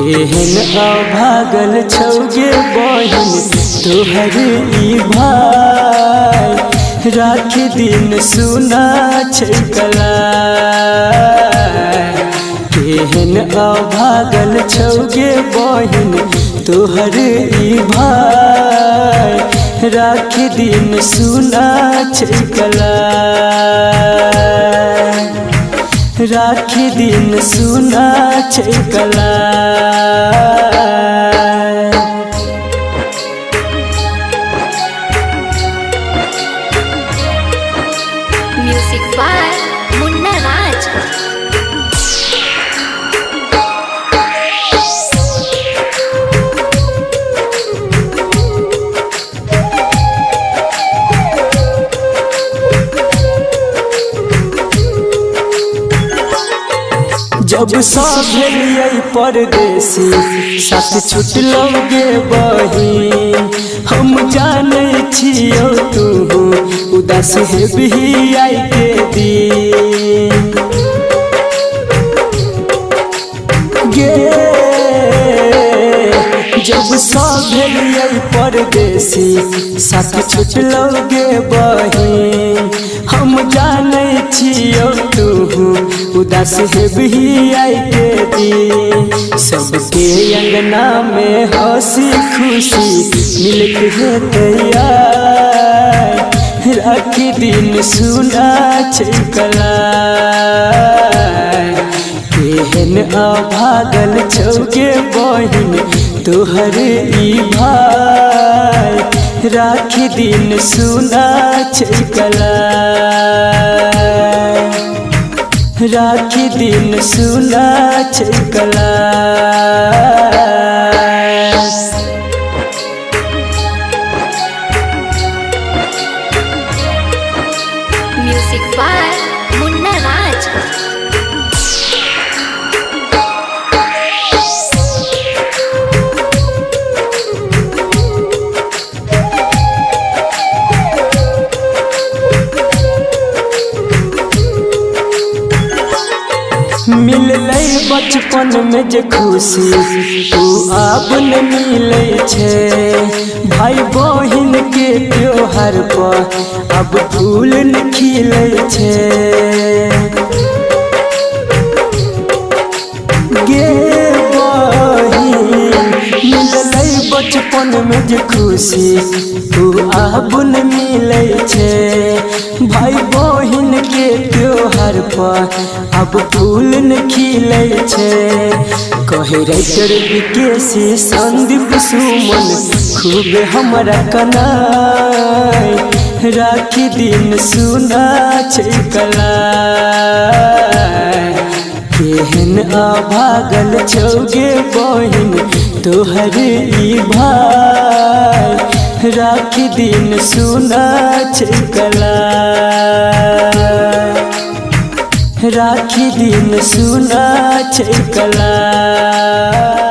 केहन अभागल छौगे बहिन तोहर ई भाई, राखी दिन सुना छै कलाई। केहन अभागल छौगे बहिन तोहर ई भाई, राखी दिन सुना छै कलाई। राखी दिन सुना छै कलाई। म्यूजिक बाय मुन्ना राज। जब सब भेलियै परदेसी साथ छुटलौगे बहिन, हम जानै छियौ तू उदास हेबही आई के दिन। गे जब सब भेलियै परदेसी साथ छुटलौगे बहिन, हम जानै छियौ तू उदास हेबही आई के दिन। सबके अंगना में हंसी खुशी मिलके हेतैया, राखी दिन सुना छै कलाई। केहन अभागल छौगे बहिन तोहर ई भाई, राखी दिन सुना छै कलाई। राखी दिन सुना छै कलाई। म्यूजिक बाय मुन्ना राज। मिललै बचपन में जे खुशी तू आब न मिलै छै। भाई बहिन के त्योहार पर अब फूल न खिलै छै। गे बहिन मिललै बचपन में जे खुशी तू आब न मिलै छै। भाई बहिन के त्योहार पर अब फूल न खिलै छै। कहे राइटर विकेसी संदीप सुमन खूब हमरा कनाई, राखी दिन सुना छै कलाई। केहन अभागल छौगे बहिन तोहर ई भाई, राखी दिन सुना छै कलाई। राखी दिन सुना छै कलाई।